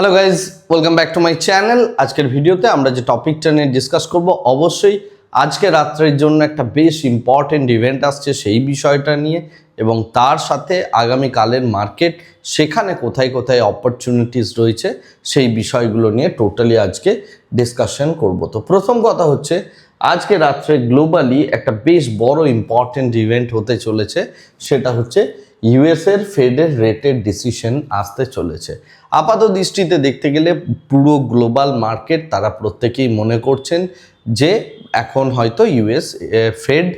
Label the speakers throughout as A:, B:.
A: Hello guys, welcome back to my channel. আজকের ভিডিওতে আমরা যে টপিকটা নিয়ে ডিসকাস করব, অবশ্যই আজকে রাত্রের জন্য একটা বেশ ইম্পর্টেন্ট ইভেন্ট আসছে সেই বিষয়টা নিয়ে, এবং তার সাথে আগামীকালের মার্কেট, সেখানে কোথায় কোথায় অপরচুনিটিস রয়েছে সেই বিষয়গুলো নিয়ে টোটালি আজকে ডিসকাশন করব। তো প্রথম কথা হচ্ছে, আজকে রাত্রে গ্লোবালি একটা বেশ বড় ইম্পর্টেন্ট ইভেন্ট হতে চলেছে, সেটা হচ্ছে ইউএসের ফেডের রেটের ডিসিশন আসতে চলেছে। আপাত দৃষ্টিতে দেখতে গেলে পুরো গ্লোবাল মার্কেট তারা প্রত্যেকেই মনে করছেন যে এখন হয়তো ইউএস ফেড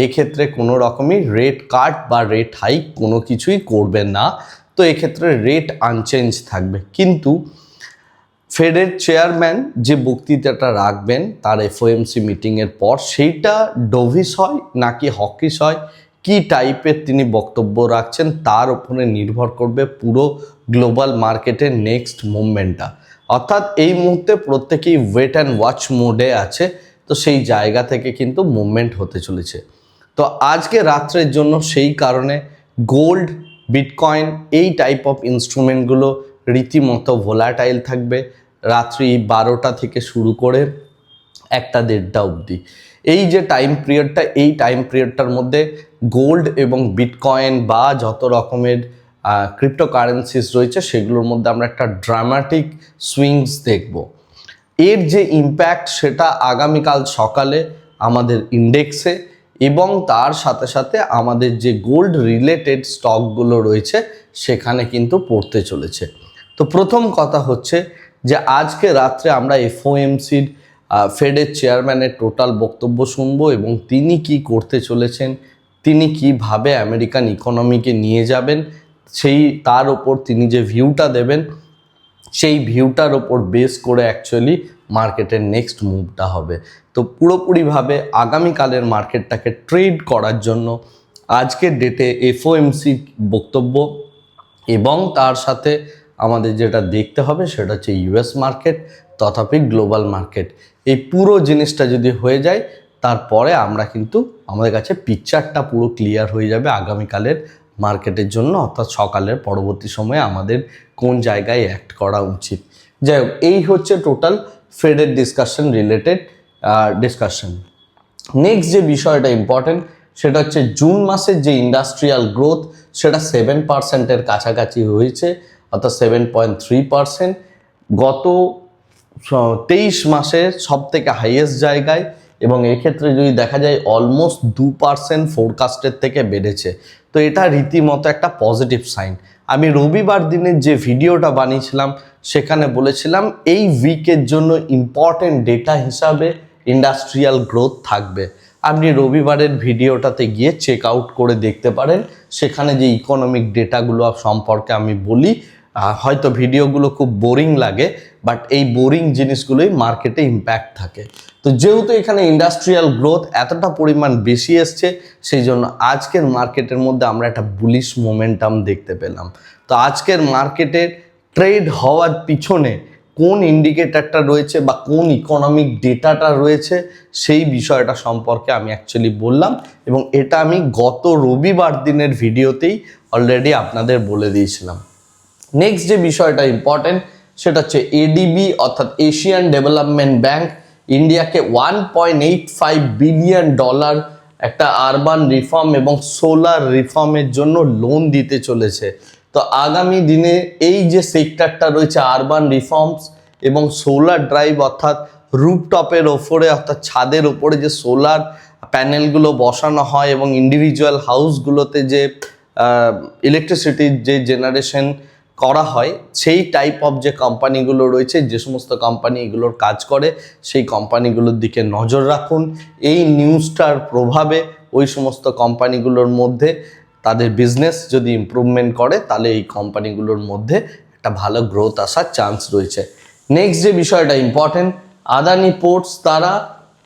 A: এক্ষেত্রে কোনো রকমই রেট কাট বা রেট হাইক কোনো কিছুই করবে না। তো এক্ষেত্রে রেট আনচেঞ্জ থাকবে, কিন্তু ফেডের চেয়ারম্যান যে বক্তৃতাটা রাখবেন তার এফওএমসি মিটিংয়ের পর, সেইটা ডোভিশ হয় নাকি হকিশ হয়, কী টাইপের তিনি বক্তব্য রাখছেন তার উপরে নির্ভর করবে পুরো গ্লোবাল মার্কেটের নেক্সট মুভমেন্টটা। অর্থাৎ এই মুহূর্তে প্রত্যেকেই ওয়েট অ্যান্ড ওয়াচ মোডে আছে, তো সেই জায়গা থেকে কিন্তু মুভমেন্ট হতে চলেছে। তো আজকে রাত্রের জন্য সেই কারণে গোল্ড, বিটকয়েন এই টাইপ অফ ইনস্ট্রুমেন্টগুলো রীতিমতো ভোলাটাইল থাকবে রাত্রি 12টা থেকে শুরু করে 1টা-1:30টা অবধি। এই যে টাইম পিরিয়ডটা, এই টাইম পিরিয়ডটার মধ্যে গোল্ড এবং বিটকয়েন বা যত রকমের ক্রিপ্টোকারেন্সিস রয়েছে সেগুলোর মধ্যে আমরা একটা ড্রামাটিক সুইংস দেখব। এর যে ইম্প্যাক্ট সেটা আগামীকাল সকালে আমাদের ইন্ডেক্সে এবং তার সাথে সাথে আমাদের যে গোল্ড রিলেটেড স্টকগুলো রয়েছে সেখানে কিন্তু পড়তে চলেছে। তো প্রথম কথা হচ্ছে যে আজকে রাত্রে আমরা এফওএমসির ফেডের চেয়ারম্যানের টোটাল বক্তব্য শুনবো, এবং তিনি কি করতে চলেছেন, তিনি কিভাবে আমেরিকান ইকোনমিকে নিয়ে যাবেন, সেই তার ওপর তিনি যে ভিউটা দেবেন, সেই ভিউটার ওপর বেস করে অ্যাকচুয়ালি মার্কেটের নেক্সট মুভটা হবে। তো পুরোপুরিভাবে আগামীকালের মার্কেটটাকে ট্রেড করার জন্য আজকের ডেটে এফওএমসি বক্তব্য এবং তার সাথে আমাদের যেটা দেখতে হবে সেটা হচ্ছে ইউএস মার্কেট তথাপি গ্লোবাল মার্কেট। এই পুরো জিনিসটা যদি হয়ে যায়, তারপরে আমরা কিন্তু আমাদের কাছে পিকচারটা পুরো ক্লিয়ার হয়ে যাবে আগামীকালের মার্কেটের জন্য, অর্থাৎ সকালের পরবর্তী সময়ে আমাদের কোন জায়গায় অ্যাক্ট করা উচিত। যাই হোক, এই হচ্ছে টোটাল ফেডের ডিসকাশন রিলেটেড ডিসকাশন। নেক্সট যে বিষয়টা ইম্পর্টেন্ট সেটা হচ্ছে জুন মাসের যে ইন্ডাস্ট্রিয়াল গ্রোথ, সেটা 7%-এর কাছাকাছি হয়েছে, অর্থাৎ 7.3%। গত 23 মাসের সব থেকে হাইয়েস্ট জায়গায়, এবং এক্ষেত্রে যদি দেখা যায় অলমোস্ট 2% ফোরকাস্টের থেকে বেড়েছে। তো এটা রীতিমতো একটা পজিটিভ সাইন। আমি রবিবার দিনের যে ভিডিওটা বানিয়েছিলাম সেখানে বলেছিলাম এই উইকের জন্য ইম্পর্টেন্ট ডেটা হিসাবে ইন্ডাস্ট্রিয়াল গ্রোথ থাকবে। আপনি রবিবারের ভিডিওটাতে গিয়ে চেক আউট করে দেখতে পারেন, সেখানে যে ইকোনমিক ডেটাগুলো সম্পর্কে আমি বলি। হয়তো ভিডিওগুলো খুব বোরিং লাগে, বাট এই বোরিং জিনিসগুলোই মার্কেটে ইম্প্যাক্ট থাকে। তো যেহেতু এখানে ইন্ডাস্ট্রিয়াল গ্রোথ এতটা পরিমাণ বেশি এসছে, সেই জন্য আজকের মার্কেটের মধ্যে আমরা একটা বুলিশ মোমেন্টাম দেখতে পেলাম। তো আজকের মার্কেটের ট্রেড হওয়ার পিছনে কোন ইন্ডিকেটরটা রয়েছে বা কোন ইকোনমিক ডেটাটা রয়েছে সেই বিষয়টা সম্পর্কে আমি অ্যাকচুয়ালি বললাম, এবং এটা আমি গত রবিবার দিনের ভিডিওতেই অলরেডি আপনাদের বলে দিয়েছিলাম। নেক্সট যে বিষয়টা ইম্পর্টেন্ট সেটা হচ্ছে এডিবি অর্থাৎ এশিয়ান ডেভেলপমেন্ট ব্যাংক ইন্ডিয়াকে $1.85 বিলিয়ন একটা আরবান রিফর্ম এবং সোলার রিফর্মের জন্য লোন দিতে চলেছে। তো আগামী দিনে এই যে সেক্টরটা রয়েছে আরবান রিফর্মস এবং সোলার ড্রাইভ, অর্থাৎ রুফটপের ওপরে অর্থাৎ ছাদের ওপরে যে সোলার প্যানেলগুলো বসানো হয় এবং ইন্ডিভিজুয়াল হাউসগুলোতে যে ইলেকট্রিসিটির যে জেনারেশন করা হয়, সেই টাইপ অফ যে কোম্পানিগুলো রয়েছে, যে সমস্ত কোম্পানি এগুলোর কাজ করে, সেই কোম্পানিগুলোর দিকে নজর রাখুন। এই নিউজটার প্রভাবে ওই সমস্ত কোম্পানিগুলোর মধ্যে তাদের বিজনেস যদি ইমপ্রুভমেন্ট করে, তাহলে এই কোম্পানিগুলোর মধ্যে একটা ভালো গ্রোথ আসার চান্স রয়েছে। নেক্সট যে বিষয়টা ইম্পর্টেন্ট, আদানি পোর্টস তারা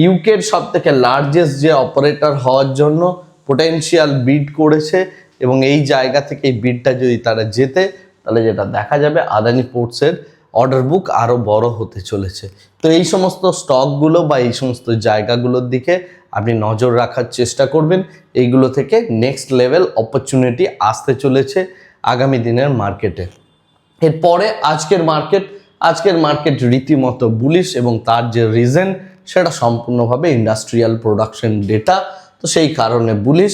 A: ইউকের সব থেকে লার্জেস্ট যে অপারেটর হওয়ার জন্য পোটেনশিয়াল বিড করেছে, এবং এই জায়গা থেকে এই বিডটা যদি তারা জেতে, তাহলে যেটা দেখা যাবে আদানি পোর্টসের অর্ডার বুক আরও বড় হতে চলেছে। তো এই সমস্ত স্টকগুলো বা এই সমস্ত জায়গাগুলোর দিকে আপনি নজর রাখার চেষ্টা করবেন। এইগুলো থেকে নেক্সট লেভেল অপরচুনিটি আসতে চলেছে আগামী দিনের মার্কেটে। এরপরে আজকের মার্কেট আজকের মার্কেট রীতিমতো বুলিশ এবং তার যে রিজন সেটা সম্পূর্ণভাবে ইন্ডাস্ট্রিয়াল প্রোডাকশন ডেটা, তো সেই কারণে বুলিশ।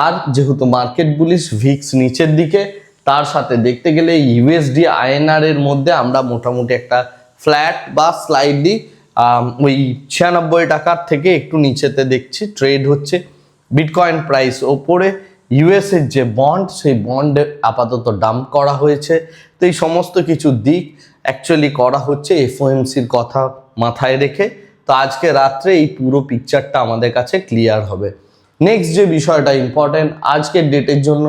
A: আর যেহেতু মার্কেট বুলিশ, ভিক্স নিচের দিকে, তার সাথে দেখতে গেলে ইউএসডি আইএনআর এর মধ্যে আমরা মোটামুটি একটা ফ্ল্যাট বা স্লাইডলি ওই 96 টাকার থেকে একটু নিচেতে দেখছি ট্রেড হচ্ছে। বিটকয়েন প্রাইস ওপরে, ইউএসের যে বন্ড সেই বন্ড আপাতত ডাম্প করা হয়েছে। তো এই সমস্ত কিছু দিক অ্যাকচুয়ালি করা হচ্ছে এফওএমসির কথা মাথায় রেখে। তো আজকে রাত্রে এই পুরো পিকচারটা আমাদের কাছে ক্লিয়ার হবে। নেক্সট যে বিষয়টা ইম্পর্টেন্ট আজকের ডেটের জন্য,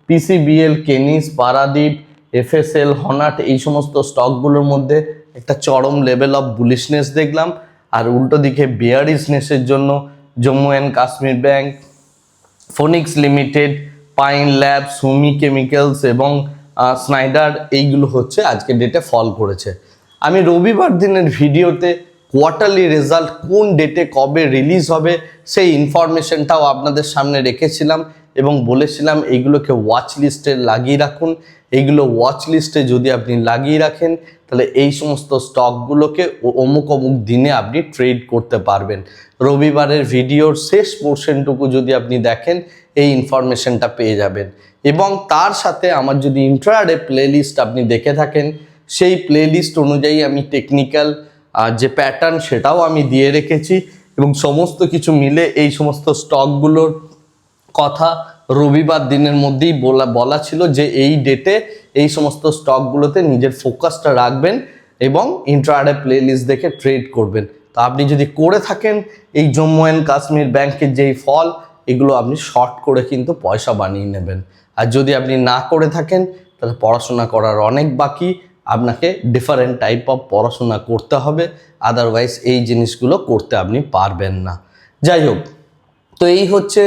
A: পিসিবিএল, কেনিস, পারাদীপ, এফএসএল, হনাট এই সমস্ত স্টকগুলোর মধ্যে একটা চরম লেভেল অফ বুলিশনেস দেখলাম। আর উল্টো দিকে বেয়ারিশনেসের জন্য Jammu and Kashmir bank, Phoenix limited, pine lab, সুমি কেমিক্যালস এবং স্নাইডার এইগুলো হচ্ছে আজকে ডেটে ফল করেছে। আমি রবিবার দিনের ভিডিওতে কোয়ার্টারলি রেজাল্ট কোন ডেটে কবে রিলিজ হবে সেই ইনফরমেশনটাও আপনাদের সামনে রেখেছিলাম এবং বলেছিলাম এইগুলোকে ওয়াচ লিস্টে লাগিয়ে রাখুন। এইগুলো ওয়াচ লিস্টে যদি আপনি লাগিয়ে রাখেন তাহলে এই সমস্ত স্টকগুলোকে অমুক অমুক দিনে আপনি ট্রেড করতে পারবেন। রবিবারের ভিডিওর শেষ পোর্শনটুকু যদি আপনি দেখেন এই ইনফরমেশনটা পেয়ে যাবেন। এবং তার সাথে আমার যদি ইন্ট্রাডে প্লেলিস্ট আপনি দেখে থাকেন, সেই প্লেলিস্ট অনুযায়ী আমি টেকনিক্যাল যে প্যাটার্ন সেটাও আমি দিয়ে রেখেছি এবং সমস্ত কিছু মিলে এই সমস্ত স্টকগুলোর কথা রবিবার দিনের মধ্যেই বলা ছিল যে এই ডেটে এই সমস্ত স্টকগুলোতে নিজের ফোকাসটা রাখবেন এবং ইন্ট্রাডে প্লেলিস্ট দেখে ট্রেড করবেন। তো আপনি যদি করে থাকেন এই জম্মু অ্যান্ড কাশ্মীর ব্যাংকের যেই ফল, এগুলো আপনি শর্ট করে কিন্তু পয়সা বানিয়ে নেবেন। আর যদি আপনি না করে থাকেন তাহলে পড়াশোনা করার অনেক বাকি, আপনাকে ডিফারেন্ট টাইপ অফ পড়াশোনা করতে হবে, আদারওয়াইজ এই জিনিসগুলো করতে আপনি পারবেন না। যাই হোক, তো এই হচ্ছে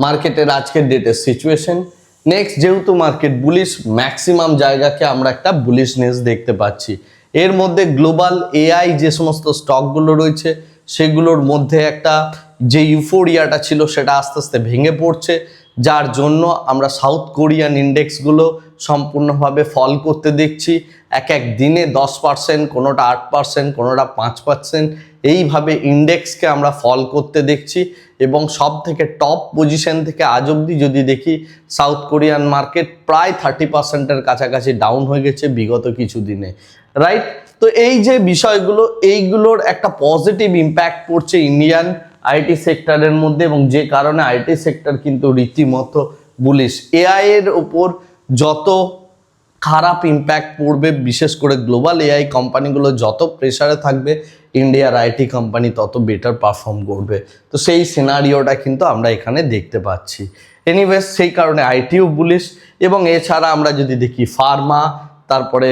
A: মার্কেটের আজকের ডেটের সিচুয়েশন। নেক্সট, যেহেতু মার্কেট বুলিশ, ম্যাক্সিমাম জায়গাকে আমরা একটা বুলিশনেস দেখতে পাচ্ছি। এর মধ্যে গ্লোবাল এআই যে সমস্ত স্টকগুলো রয়েছে সেগুলোর মধ্যে একটা যে ইউফোরিয়াটা ছিল সেটা আস্তে আস্তে ভেঙে পড়ছে, যার জন্য আমরা সাউথ কোরিয়ান ইন্ডেক্সগুলো সম্পূর্ণভাবে ফল করতে দেখছি। এক এক দিনে 10%, কোনোটা 8%, কোনোটা 5%, এইভাবে ইন্ডেক্সকে আমরা ফল করতে দেখছি। এবং সব থেকে টপ পজিশন থেকে আজ অবধি যদি দেখি, সাউথ কোরিয়ান মার্কেট প্রায় 30%-এর কাছাকাছি ডাউন হয়ে গেছে বিগত কিছু দিনে, রাইট? তো এই যে বিষয়গুলো, এইগুলোর একটা পজিটিভ ইম্প্যাক্ট পড়ছে ইন্ডিয়ান আইটি সেক্টরের মধ্যে এবং যে কারণে আইটি সেক্টর কিন্তু রীতিমতো বুলিশ। এআই এর ওপর যত খারাপ ইম্প্যাক্ট পড়বে, বিশেষ করে গ্লোবাল এআই কোম্পানিগুলো যত প্রেসারে থাকবে, ইন্ডিয়ার আইটি কোম্পানি তত বেটার পারফর্ম করবে। তো সেই সিনারিওটা কিন্তু আমরা এখানে দেখতে পাচ্ছি। এনিওয়েজ, সেই কারণে আইটিও বুলিশ। এবং এছাড়া আমরা যদি দেখি ফার্মা, তারপরে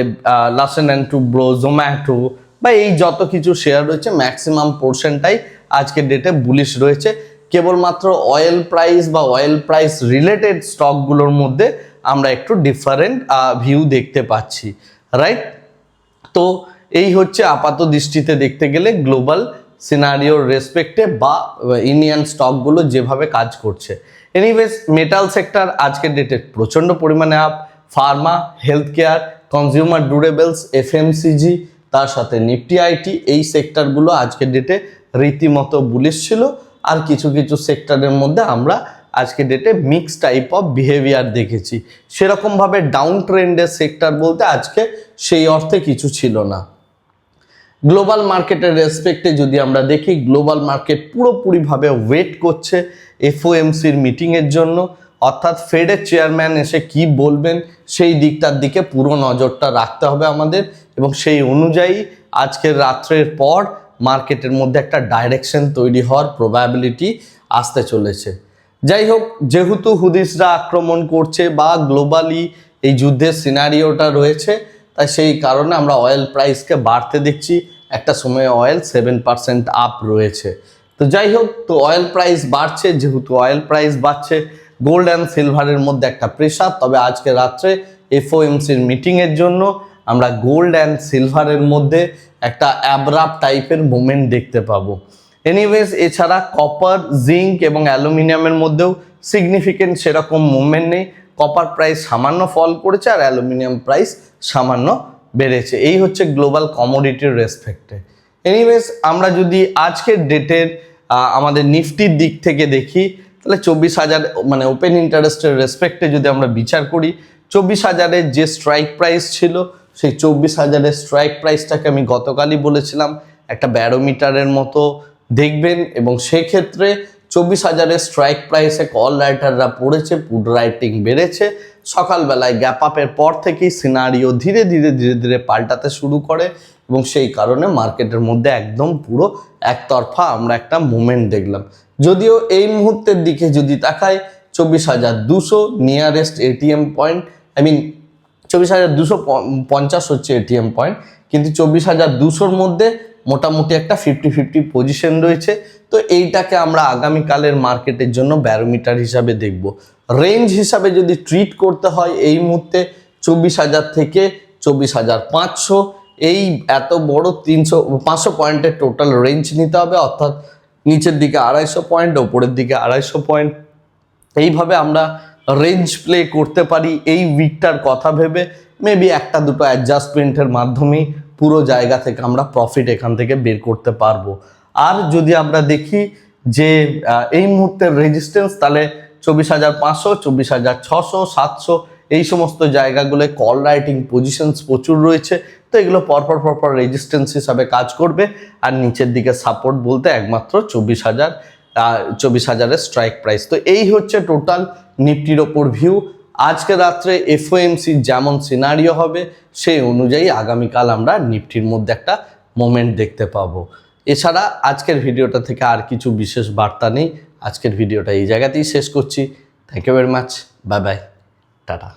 A: লার্সেন অ্যান্ড টুব্রো, জোম্যাটো বা এই যত কিছু শেয়ার রয়েছে ম্যাক্সিমাম পোর্শনটাই আজকের ডেটে বুলিশ রয়েছে। কেবলমাত্র অয়েল প্রাইস বা অয়েল প্রাইস রিলেটেড স্টকগুলোর মধ্যে আমরা একটু ডিফারেন্ট ভিউ দেখতে পাচ্ছি, রাইট? তো এই হচ্ছে আপাত দৃষ্টিতে দেখতে গেলে গ্লোবাল সিনারিওর রেসপেক্টে বা ইন্ডিয়ান স্টকগুলো যেভাবে কাজ করছে। এনিওয়েজ, মেটাল সেক্টর আজকের ডেটে প্রচণ্ড পরিমাণে up. Pharma, health care, consumer durables, FMCG, তার সাথে নিফটি আইটি, এই সেক্টরগুলো আজকের ডেটে রীতিমতো বুলিশ ছিল। আর কিছু কিছু সেক্টরের মধ্যে আমরা আজকে ডেটে মিক্স টাইপ অফ বিহেভিয়ার দেখেছি। সেরকমভাবে ডাউন ট্রেন্ডের সেক্টর বলতে আজকে সেই অর্থে কিছু ছিল না। গ্লোবাল মার্কেটের রেসপেক্টে যদি আমরা দেখি, গ্লোবাল মার্কেট পুরোপুরিভাবে ওয়েট করছে এফওএমসির মিটিংয়ের জন্য, অর্থাৎ ফেডের চেয়ারম্যান এসে কি বলবেন সেই দিকটার দিকে পুরো নজরটা রাখতে হবে আমাদের। এবং সেই অনুযায়ী আজকের রাত্রের পর মার্কেটের মধ্যে একটা ডাইরেকশন তৈরি হওয়ার প্রবাবিলিটি আসতে চলেছে। যাই হোক, যেহেতু হুদিসরা আক্রমণ করছে বা গ্লোবালি এই যুদ্ধের সিনারিওটা রয়েছে, তাই সেই কারণে আমরা অয়েল প্রাইসকে বাড়তে দেখছি। একটা সময়ে অয়েল 7% আপ রয়েছে। তো যাই হোক, তো অয়েল প্রাইস বাড়ছে, যেহেতু অয়েল প্রাইস বাড়ছে, গোল্ড অ্যান্ড সিলভারের মধ্যে একটা প্রেশার। তবে আজকে রাত্রে এফওএমসির মিটিংয়ের জন্য আমরা গোল্ড অ্যান্ড সিলভারের মধ্যে একটা অ্যাবরাপ টাইপের মুভমেন্ট দেখতে পাবো। এনিওয়েজ, এছাড়া কপার, জিঙ্ক এবং অ্যালুমিনিয়ামের মধ্যেও সিগনিফিকেন্ট সেরকম মুভমেন্ট নেই। কপার প্রাইস সামান্য ফল করেছে আর অ্যালুমিনিয়াম প্রাইস সামান্য বেড়েছে। এই হচ্ছে গ্লোবাল কমোডিটির রেসপেক্টে। এনিওয়েজ আমরা যদি আজকের ডেটের আমাদের নিফটির দিক থেকে দেখি, তাহলে 24,000 মানে ওপেন ইন্টারেস্টের রেসপেক্টে যদি আমরা বিচার করি, 24,000-এর যে স্ট্রাইক প্রাইস ছিল, সেই 24,000-এর স্ট্রাইক প্রাইসটাকে আমি গতকালই বলেছিলাম একটা ব্যারোমিটারের মতো দেখবেন, এবং সেক্ষেত্রে 24,000-এর স্ট্রাইক প্রাইসে কল রাইটাররা পড়েছে, পুট রাইটিং বেড়েছে। সকালবেলায় গ্যাপ আপের পর থেকেই সিনারিও ধীরে ধীরে পাল্টাতে শুরু করে, এবং সেই কারণে মার্কেটের মধ্যে একদম পুরো একতরফা আমরা একটা মুভমেন্ট দেখলাম। যদিও এই মুহূর্তের দিকে যদি তাকাই, 24,200 নিয়ারেস্ট এটিএম পয়েন্ট, 24,250 হচ্ছে এটিএম পয়েন্ট, কিন্তু 24,200-র মধ্যে মোটামুটি একটা 50-50 পজিশন রয়েছে। তো এইটাকে আমরা আগামীকালের মার্কেটের জন্য ব্যারোমিটার হিসাবে দেখব। রেঞ্জ হিসাবে যদি ট্রিট করতে হয়, এই মুহূর্তে 24,000 থেকে 24,500, এই এত বড় 500 পয়েন্টের টোটাল রেঞ্জ নিতে হবে, অর্থাৎ নিচের দিকে 250 পয়েন্ট, ওপরের দিকে 250 পয়েন্ট। এইভাবে আমরা রেঞ্জ প্লে করতে পারি এই উইকটার কথা ভেবে। মেবি একটা দুটো অ্যাডজাস্টমেন্টের মাধ্যমেই পুরো জায়গা থেকে আমরা প্রফিট এখান থেকে বের করতে পারবো। আর যদি আমরা দেখি যে এই মুহূর্তের রেজিস্ট্যান্স, তাহলে 24,500, 24,600, 700 এই সমস্ত জায়গাগুলোয় কল রাইটিং পজিশনস প্রচুর রয়েছে। তো এগুলো পরপর রেজিস্ট্যান্স হিসাবে কাজ করবে। আর নিচের দিকে সাপোর্ট বলতে একমাত্র 24,000-এর স্ট্রাইক প্রাইস। তো এই হচ্ছে টোটাল নিফটির ওপর ভিউ। আজকে রাত্রে এফওএমসি যেমন সিনারিও হবে, সেই অনুযায়ী আগামীকাল আমরা নিফটির মধ্যে একটা মোমেন্ট দেখতে পাবো। এছাড়া আজকের ভিডিওটা থেকে আর কিছু বিশেষ বার্তা নেই। আজকের ভিডিওটা এই জায়গাতেই শেষ করছি। Thank you very much, bye bye, tata.